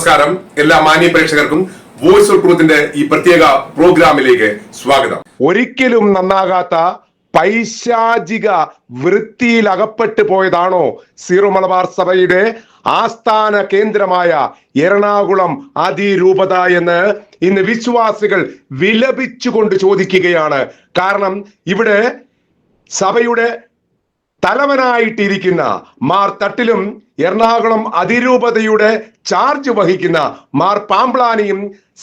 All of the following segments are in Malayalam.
നമസ്കാരം. എല്ലാ മാന്യ പ്രേക്ഷകർക്കും വോയിസ് ഓഫ് ട്രൂത്തിന്റെ ഈ പ്രത്യേക പ്രോഗ്രാമിലേക്ക് സ്വാഗതം. ഒരിക്കലും നന്നാകാത്ത പൈശാചിക വൃത്തിയിൽ അകപ്പെട്ടു പോയതാണോ സീറോ മലബാർ സഭയുടെ ആസ്ഥാന കേന്ദ്രമായ എറണാകുളം അതിരൂപത എന്ന് ഇന്ന് വിശ്വാസികൾ വിലപിച്ചുകൊണ്ട് ചോദിക്കുകയാണ്. കാരണം ഇവിടെ സഭയുടെ തലവനായിട്ടിരിക്കുന്ന മാർ തട്ടിലും എറണാകുളം അതിരൂപതയുടെ ചാർജ് വഹിക്കുന്ന മാർ പാമ്പ്ലാനിയും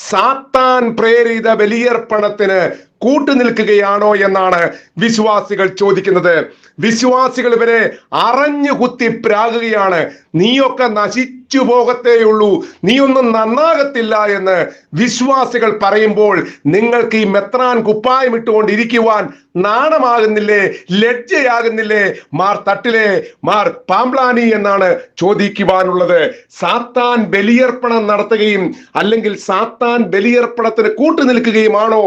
സാത്താൻ പ്രേരിത ബലിയർപ്പണത്തിന് കൂട്ടുനിൽക്കുകയാണോ എന്നാണ് വിശ്വാസികൾ ചോദിക്കുന്നത്. വിശ്വാസികൾ ഇവരെ അറിഞ്ഞു കുത്തി പ്രാകുകയാണ്. നീയൊക്കെ നശിച്ചു പോകത്തേയുള്ളൂ, നീയൊന്നും നന്നാകത്തില്ല എന്ന് വിശ്വാസികൾ പറയുമ്പോൾ നിങ്ങൾക്ക് ഈ മെത്രാൻ കുപ്പായം ഇട്ടുകൊണ്ടിരിക്കുവാൻ നാണമാകുന്നില്ലേ, ലജ്ജയാകുന്നില്ലേ? മാർ തട്ടിലെ മാർ പാമ്പ്ലാനി എന്നാണ് ചോദിക്കുവാനുള്ളത്. സാത്താൻ ബലിയർപ്പണം നടത്തുകയും അല്ലെങ്കിൽ സാത്താൻ ബലിയർപ്പണത്തിന് കൂട്ടുനിൽക്കുകയുമാണോ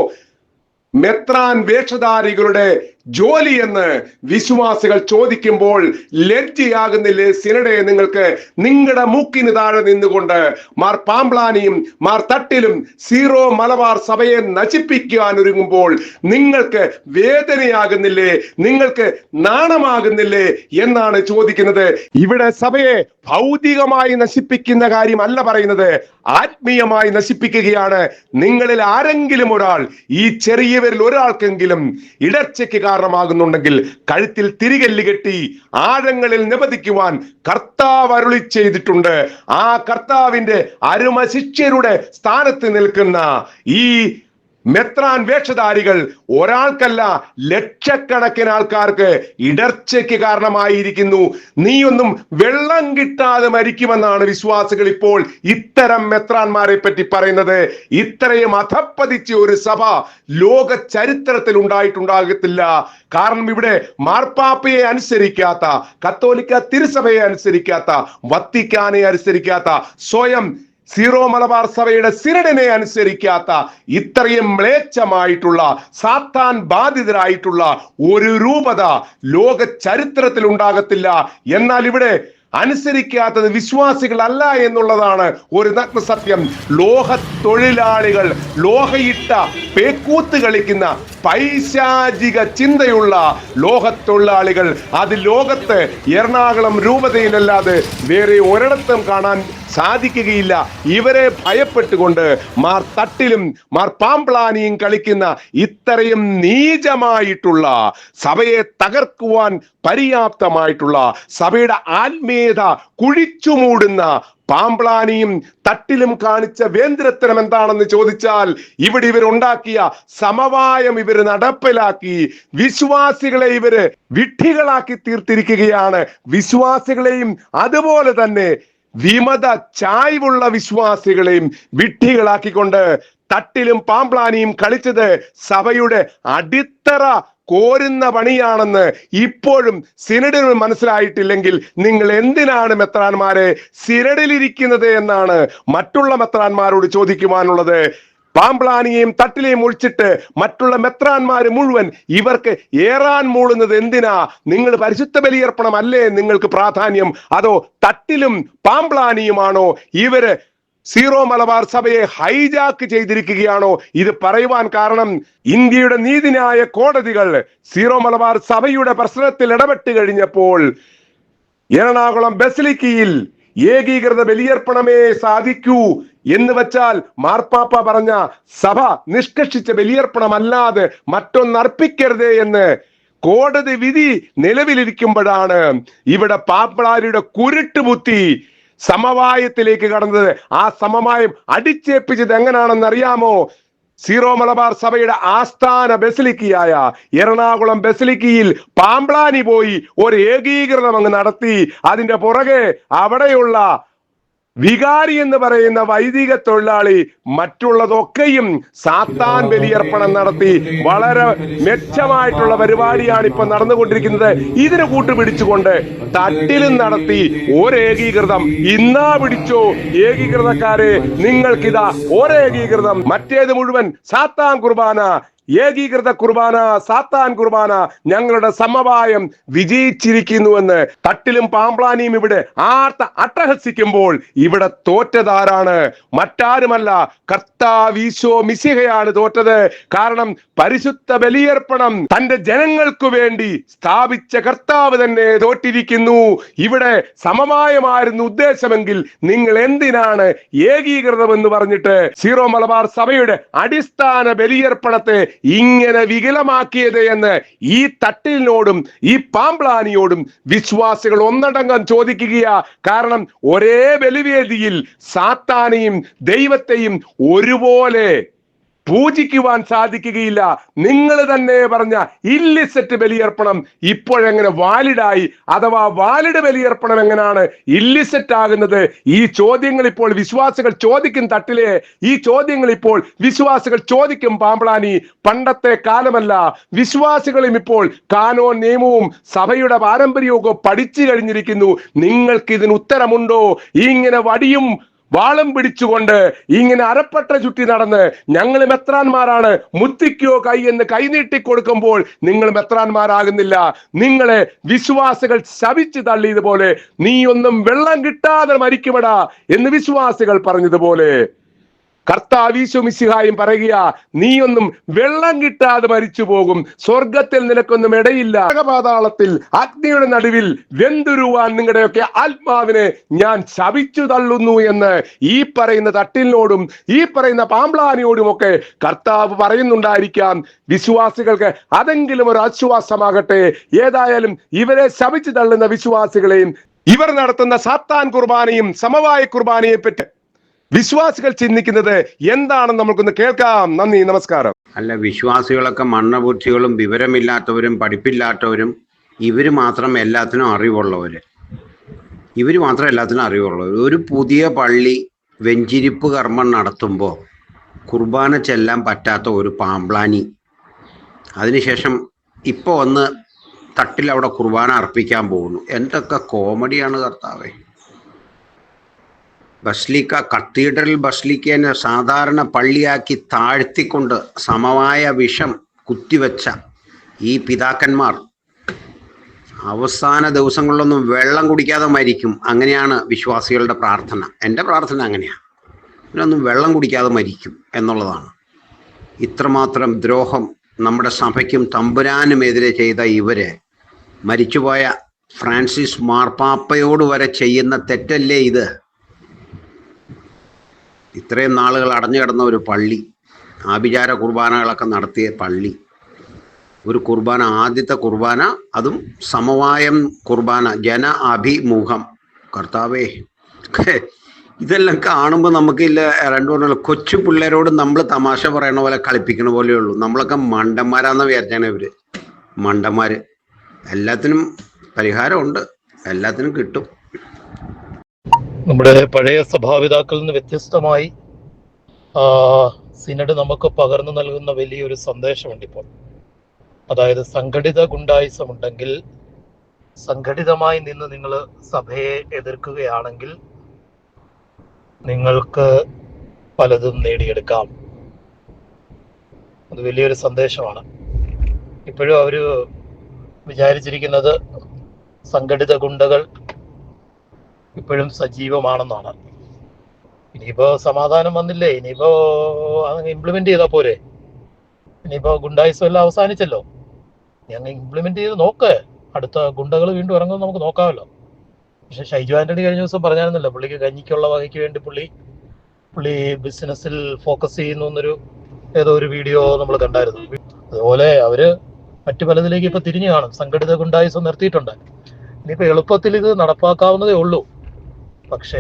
മെത്രാൻ വേഷധാരികളുടെ ജോലി എന്ന് വിശ്വാസികൾ ചോദിക്കുമ്പോൾ ലജ്ജയാകുന്നില്ലേ സിനഡെ? നിങ്ങൾക്ക് നിങ്ങളുടെ മൂക്കിന് താഴെ നിന്നുകൊണ്ട് മാർ പാമ്പ്ലാനിയും മാർ തട്ടിലും സീറോ മലബാർ സഭയെ നശിപ്പിക്കാൻ ഒരുങ്ങുമ്പോൾ നിങ്ങൾക്ക് വേദനയാകുന്നില്ലേ, നിങ്ങൾക്ക് നാണമാകുന്നില്ലേ എന്നാണ് ചോദിക്കുന്നത്. ഇവിടെ സഭയെ ഭൗതികമായി നശിപ്പിക്കുന്ന കാര്യമല്ല പറയുന്നത്, ആത്മീയമായി നശിപ്പിക്കുകയാണ്. നിങ്ങളിൽ ആരെങ്കിലും ഒരാൾ, ഈ ചെറിയവരിൽ ഒരാൾക്കെങ്കിലും ഇടർച്ചയ്ക്ക് കാരണമാകുന്നുണ്ടെങ്കിൽ കഴുത്തിൽ തിരികല്ല് കെട്ടി ആഴങ്ങളിൽ നിബന്ധിക്കുവാൻ കർത്താവ് അരുളി ചെയ്തിട്ടുണ്ട്. ആ കർത്താവിന്റെ അരുമ ശിഷ്യരുടെ സ്ഥാനത്ത് നിൽക്കുന്ന ഈ മെത്രാൻ വേഷധാരികൾ ഒരാൾക്കല്ല ലക്ഷക്കണക്കിന് ആൾക്കാർക്ക് ഇടർച്ചയ്ക്ക് കാരണമായിരിക്കുന്നു. നീയൊന്നും വെള്ളം കിട്ടാതെ മരിക്കുമെന്നാണ് വിശ്വാസികൾ ഇപ്പോൾ ഇത്തരം മെത്രാന്മാരെ പറ്റി പറയുന്നത്. ഇത്രയും അധപ്പതിച്ച ഒരു സഭ ലോക ചരിത്രത്തിൽ ഉണ്ടായിട്ടുണ്ടാകത്തില്ല. കാരണം ഇവിടെ മാർപ്പാപ്പയെ അനുസരിക്കാത്ത, കത്തോലിക്ക തിരുസഭയെ അനുസരിക്കാത്ത, വത്തിക്കാനെ അനുസരിക്കാത്ത, സ്വയം സീറോ മലബാർ സഭയുടെ സിനഡിനെ അനുസരിക്കാത്ത, ഇത്രയും മ്ലേച്ഛമായിട്ടുള്ള സാത്താൻ ബാധിതരായിട്ടുള്ള ഒരു രൂപത ലോക ചരിത്രത്തിൽ ഉണ്ടാകത്തില്ല. എന്നാൽ ഇവിടെ അനുസരിക്കാത്തത് വിശ്വാസികളല്ല എന്നുള്ളതാണ് ഒരു നഗ്ന സത്യം. ലോഹ തൊഴിലാളികൾ, ലോഹയിട്ട പേക്കൂത്ത് കളിക്കുന്ന പൈശാചിക ചിന്തയുള്ള ലോഹത്തൊഴിലാളികൾ, അത് ലോകത്ത് എറണാകുളം രൂപതയിലല്ലാതെ വേറെ ഒരിടത്തും കാണാൻ സാധിക്കുകയില്ല. ഇവരെ ഭയപ്പെട്ടുകൊണ്ട് മാർ തട്ടിലും മാർ പാമ്പ്ലാനിയും കളിക്കുന്ന ഇത്രയും നീചമായിട്ടുള്ള, സഭയെ തകർക്കുവാൻ പര്യാപ്തമായിട്ടുള്ള, സഭയുടെ ആത്മീയത കുഴിച്ചു മൂടുന്ന പാമ്പ്ലാനിയും തട്ടിലും കാണിച്ച വേന്ദ്രത്തരം എന്താണെന്ന് ചോദിച്ചാൽ, ഇവിടെ ഇവരുണ്ടാക്കിയ സമവായം ഇവര് നടപ്പിലാക്കി വിശ്വാസികളെ ഇവര് വിഡ്ഢികളാക്കി തീർത്തിരിക്കുകയാണ്. വിശ്വാസികളെയും അതുപോലെ തന്നെ വിമത ചായ്വുള്ള വിശ്വാസികളെയും വിഡ്ഢികളാക്കിക്കൊണ്ട് തട്ടിലും പാമ്പ്ലാനിയും കളിച്ചത് സഭയുടെ അടിത്തറ കോരുന്ന പണിയാണെന്ന് ഇപ്പോഴും സിനഡിന് മനസ്സിലായിട്ടില്ലെങ്കിൽ നിങ്ങൾ എന്തിനാണ് മെത്രാന്മാരെ സിനഡിലിരിക്കുന്നത് എന്നാണ് മറ്റുള്ള മെത്രാന്മാരോട് ചോദിക്കുവാനുള്ളത്. പാമ്പ്ലാനിയെയും തട്ടിലെയും ഒഴിച്ചിട്ട് മറ്റുള്ള മെത്രാന്മാര് മുഴുവൻ ഇവർക്ക് ഏറാൻ മൂളുന്നത് എന്തിനാ? നിങ്ങൾ പരിശുദ്ധ ബലിയർപ്പണം അല്ലേ നിങ്ങൾക്ക് പ്രാധാന്യം? അതോ തട്ടിലും പാമ്പ്ലാനിയുമാണോ ഇവര് സീറോ മലബാർ സഭയെ ഹൈജാക്ക് ചെയ്തിരിക്കുകയാണോ? ഇത് പറയുവാൻ കാരണം ഇന്ത്യയുടെ നീതിന്യായ കോടതികൾ സീറോ മലബാർ സഭയുടെ പ്രശ്നത്തിൽ ഇടപെട്ട് കഴിഞ്ഞപ്പോൾ എറണാകുളം ബസിലിക്കയിൽ ഏകീകൃത ബലിയർപ്പണമേ സാധിക്കൂ എന്ന് വെച്ചാൽ മാർപ്പാപ്പ പറഞ്ഞ സഭ നിഷ്കർഷിച്ച ബലിയർപ്പണമല്ലാതെ മറ്റൊന്നർപ്പിക്കരുതേ എന്ന് കോടതി വിധി നിലവിലിരിക്കുമ്പോഴാണ് ഇവിടെ പാമ്പ്ലാനിയുടെ കുരുട്ടുബുദ്ധി സമവായത്തിലേക്ക് കടന്നത്. ആ സമവായം അടിച്ചേൽപ്പിച്ചത് എങ്ങനെയാണെന്ന് അറിയാമോ? സീറോ മലബാർ സഭയുടെ ആസ്ഥാന ബസിലിക്കയായ എറണാകുളം ബസിലിക്കയിൽ പാമ്പ്ലാനി പോയി ഒരു ഏകീകരണം അങ്ങ് നടത്തി. അതിന്റെ പുറകെ അവിടെയുള്ള വികാരി എന്ന് പറയുന്ന വൈദിക തൊഴിലാളി മറ്റുള്ളതൊക്കെയും സാത്താൻ ബലിയർപ്പണം നടത്തി. വളരെ മെച്ചമായിട്ടുള്ള പരിപാടിയാണ് ഇപ്പൊ നടന്നുകൊണ്ടിരിക്കുന്നത്. ഇതിന് കൂട്ടുപിടിച്ചുകൊണ്ട് തട്ടിലും നടത്തി ഒരേകീകൃതം. ഇന്നാ പിടിച്ചോ ഏകീകൃതക്കാരെ, നിങ്ങൾക്കിതാ ഒരേകീകൃതം, മറ്റേത് മുഴുവൻ സാത്താൻ കുർബാന ഏകീകൃത കുർബാന, സാത്താൻ കുർബാന, ഞങ്ങളുടെ സമവായം വിജയിച്ചിരിക്കുന്നുവെന്ന് തട്ടിലും പാമ്പ്ലാനിയും ഇവിടെ അട്ടഹസിക്കുമ്പോൾ ഇവിടെ തോറ്റതാരാണ്? മറ്റാരുമല്ല, കർത്താവീശോ മിശിഹയാണ് തോറ്റത്. കാരണം പരിശുദ്ധ ബലിയർപ്പണം തന്റെ ജനങ്ങൾക്കു വേണ്ടി സ്ഥാപിച്ച കർത്താവ് തന്നെ തോറ്റിരിക്കുന്നു. ഇവിടെ സമവായമായിരുന്നു ഉദ്ദേശമെങ്കിൽ നിങ്ങൾ എന്തിനാണ് ഏകീകൃതം എന്ന് പറഞ്ഞിട്ട് സീറോ മലബാർ സഭയുടെ അടിസ്ഥാന ബലിയർപ്പണത്തെ ഇങ്ങനെ വികലമാക്കിയത് എന്ന് ഈ തട്ടിലിനോടും ഈ പാമ്പ്ലാനിയോടും വിശ്വാസികൾ ഒന്നടങ്കം ചോദിക്കുകയാ. കാരണം ഒരേ ബലിവേദിയിൽ സാത്താനെയും ദൈവത്തെയും ഒരുപോലെ പൂജിക്കുവാൻ സാധിക്കുകയില്ല. നിങ്ങൾ തന്നെ പറഞ്ഞ ഇല്ലിസെറ്റ് ബലിയർപ്പണം ഇപ്പോഴെങ്ങനെ വാലിഡായി? അഥവാ വാലിഡ് ബലിയർപ്പണം എങ്ങനെയാണ് ഇല്ലിസെറ്റ് ആകുന്നത്? ഈ ചോദ്യങ്ങൾ ഇപ്പോൾ വിശ്വാസികൾ ചോദിക്കും. തട്ടിലെ ഈ ചോദ്യങ്ങൾ ഇപ്പോൾ വിശ്വാസികൾ ചോദിക്കും. പാമ്പ്ലാനി, പണ്ടത്തെ കാലമല്ല. വിശ്വാസികളും ഇപ്പോൾ കാനോൻ നിയമവും സഭയുടെ പാരമ്പര്യവും പഠിച്ചു കഴിഞ്ഞിരിക്കുന്നു. നിങ്ങൾക്ക് ഇതിന് ഉത്തരമുണ്ടോ? ഇങ്ങനെ വടിയും വാളും പിടിച്ചുകൊണ്ട് ഇങ്ങനെ അരപ്പട്ട ചുറ്റി നടന്ന് ഞങ്ങൾ മെത്രാന്മാരാണ്, മുത്തിക്കോ കൈ എന്ന് കൈനീട്ടി കൊടുക്കുമ്പോൾ നിങ്ങൾ മെത്രാന്മാരാകുന്നില്ല. നിങ്ങളെ വിശ്വാസികൾ ശപിച്ചു തള്ളിയതുപോലെ നീ ഒന്നും വെള്ളം കിട്ടാതെ മരിക്കുമടാ എന്ന് വിശ്വാസികൾ പറഞ്ഞതുപോലെ കർത്താവീശോ മിശിഹായും പറയുക, നീയൊന്നും വെള്ളം കിട്ടാതെ മരിച്ചു പോകും. സ്വർഗത്തിൽ നിനക്കൊന്നും ഇടയില്ല. പാതാളത്തിൽ അഗ്നിയുടെ നടുവിൽ വെന്തുരുവാൻ നിങ്ങളുടെയൊക്കെ ആത്മാവിനെ ഞാൻ ശപിച്ചു തള്ളുന്നു എന്ന് ഈ പറയുന്ന തട്ടിലിനോടും ഈ പറയുന്ന പാമ്പ്ലാനിയോടും ഒക്കെ കർത്താവ് പറയുന്നുണ്ടായിരിക്കാം. വിശ്വാസികൾക്ക് അതെങ്കിലും ഒരു ആശ്വാസമാകട്ടെ. ഏതായാലും ഇവരെ ശപിച്ചു തള്ളുന്ന വിശ്വാസികളെയും ഇവർ നടത്തുന്ന സാത്താൻ കുർബാനയും സമവായ കുർബാനയെ പറ്റി വിശ്വാസികൾ ചിന്തിക്കുന്നത് എന്താണെന്ന് നമുക്കൊന്ന് കേൾക്കാം. നന്ദി, നമസ്കാരം. അല്ല, വിശ്വാസികളൊക്കെ മണ്ണബുദ്ധികളും വിവരമില്ലാത്തവരും പഠിപ്പില്ലാത്തവരും ഇവര് മാത്രം എല്ലാത്തിനും അറിവുള്ളവര്. ഒരു പുതിയ പള്ളി വെഞ്ചിരിപ്പ് കർമ്മം നടത്തുമ്പോൾ കുർബാന ചെല്ലാൻ പറ്റാത്ത ഒരു പാമ്പ്ലാനി അതിനുശേഷം ഇപ്പോൾ വന്ന് തട്ടിൽ അവിടെ കുർബാന അർപ്പിക്കാൻ പോകുന്നു. എന്തൊക്കെ കോമഡിയാണ് കർത്താവേ. കത്തീഡ്രൽ ബസ്ലിക്കേനെ സാധാരണ പള്ളിയാക്കി താഴ്ത്തിക്കൊണ്ട് സമവായ വിഷം കുത്തിവെച്ച ഈ പിതാക്കന്മാർ അവസാന ദിവസങ്ങളിലൊന്നും വെള്ളം കുടിക്കാതെ മരിക്കും. അങ്ങനെയാണ് വിശ്വാസികളുടെ പ്രാർത്ഥന. എൻ്റെ പ്രാർത്ഥന അങ്ങനെയാണ്, ഇതിനൊന്നും വെള്ളം കുടിക്കാതെ മരിക്കും എന്നുള്ളതാണ്. ഇത്രമാത്രം ദ്രോഹം നമ്മുടെ സഭയ്ക്കും തമ്പുരാനുമെതിരെ ചെയ്ത ഇവര് മരിച്ചുപോയ ഫ്രാൻസിസ് മാർപ്പാപ്പയോട് വരെ ചെയ്യുന്ന തെറ്റല്ലേ ഇത്? ഇത്രയും നാളുകൾ അടഞ്ഞു കിടന്ന ഒരു പള്ളി, ആഭിചാര കുർബാനകളൊക്കെ നടത്തിയ പള്ളി, ഒരു കുർബാന, ആദ്യത്തെ കുർബാന, അതും സമവായം കുർബാന, ജന അഭിമുഖം. കർത്താവേ, ഇതെല്ലാം കാണുമ്പോൾ നമുക്കില്ല രണ്ടു പറഞ്ഞ കൊച്ചു പിള്ളേരോട് നമ്മൾ തമാശ പറയണ പോലെ കളിപ്പിക്കണ പോലെയുള്ളൂ. നമ്മളൊക്കെ മണ്ടന്മാരാന്ന് വിചാരിച്ചാണ് ഇവര്. മണ്ടന്മാര്. എല്ലാത്തിനും പരിഹാരമുണ്ട്, എല്ലാത്തിനും കിട്ടും. നമ്മുടെ പഴയ സഭാപിതാക്കളിൽ നിന്ന് വ്യത്യസ്തമായി സിനഡ് നമുക്ക് പകർന്നു നൽകുന്ന വലിയൊരു സന്ദേശമുണ്ട് ഇപ്പോൾ. അതായത് സംഘടിത ഗുണ്ടായിസം ഉണ്ടെങ്കിൽ, സംഘടിതമായി നിന്ന് നിങ്ങൾ സഭയെ എതിർക്കുകയാണെങ്കിൽ നിങ്ങൾക്ക് പലതും നേടിയെടുക്കാം. അത് വലിയൊരു സന്ദേശമാണ്. ഇപ്പോഴും അവര് വിചാരിച്ചിരിക്കുന്നത് സംഘടിത ഗുണ്ടകൾ ഇപ്പോഴും സജീവമാണെന്നാണ്. ഇനിയിപ്പോ സമാധാനം വന്നില്ലേ, ഇനിയിപ്പോ ഇംപ്ലിമെന്റ് ചെയ്താൽ പോരെ? ഇനിയിപ്പോ ഗുണ്ടായിസം എല്ലാം അവസാനിച്ചല്ലോ, ഞങ്ങൾ ഇംപ്ലിമെന്റ് ചെയ്ത് നോക്ക്. അടുത്ത ഗുണ്ടകൾ വീണ്ടും ഇറങ്ങുമെന്ന് നമുക്ക് നോക്കാമല്ലോ. പക്ഷെ ഷൈജു ആന്റണി കഴിഞ്ഞ ദിവസം പറഞ്ഞായിരുന്നല്ലോ, പുള്ളിക്ക് കഞ്ഞിക്കുള്ള വകയ്ക്ക് വേണ്ടി പുള്ളി ബിസിനസ്സിൽ ഫോക്കസ് ചെയ്യുന്നു എന്നൊരു ഏതോ ഒരു വീഡിയോ നമ്മൾ കണ്ടായിരുന്നു. അതുപോലെ അവര് മറ്റു പലതിലേക്ക് ഇപ്പൊ തിരിഞ്ഞു കാണും. സംഘടിത ഗുണ്ടായിസം നിർത്തിയിട്ടുണ്ട്. ഇനിയിപ്പോ എളുപ്പത്തിൽ ഇത് നടപ്പാക്കാവുന്നതേ ഉള്ളൂ. പക്ഷേ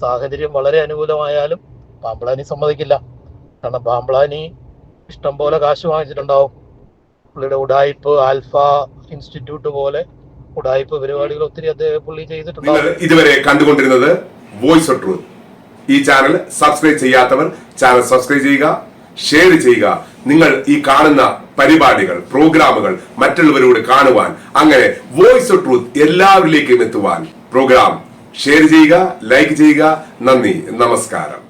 സാഹചര്യം വളരെ അനുകൂലമായാലും പാമ്പ്ലാനി സമ്മതിക്കില്ല. കാരണം പാമ്പ്ലാനി ഇഷ്ടം പോലെ കാശ് വാങ്ങിച്ചിട്ടുണ്ടാവും. പുള്ളിയുടെ ഉഡായിപ്പ്, ആൽഫ ഇൻസ്റ്റിറ്റ്യൂട്ട് പോലെ ഉഡായിപ്പ് പരിപാടികൾ ഒത്തിരി പുള്ളി ചെയ്തിട്ടുണ്ടാവും. ഇതുവരെ കണ്ടുകൊണ്ടിരുന്നത് വോയിസ് ഓഫ് ട്രൂത്ത്. ഈ ചാനൽ സബ്സ്ക്രൈബ് ചെയ്യാത്തവർ ചാനൽ സബ്സ്ക്രൈബ് ചെയ്യുക, ഷെയർ ചെയ്യുക. നിങ്ങൾ ഈ കാണുന്ന പരിപാടികൾ, പ്രോഗ്രാമുകൾ മറ്റുള്ളവരോട് കാണുവാൻ, അങ്ങനെ വോയിസ് ഓഫ് ട്രൂത്ത് എല്ലാവരിലേക്കും എത്തുവാൻ പ്രോഗ്രാം ഷെയർ ചെയ്യുക, ലൈക്ക് ചെയ്യുക. നന്ദി, നമസ്കാരം.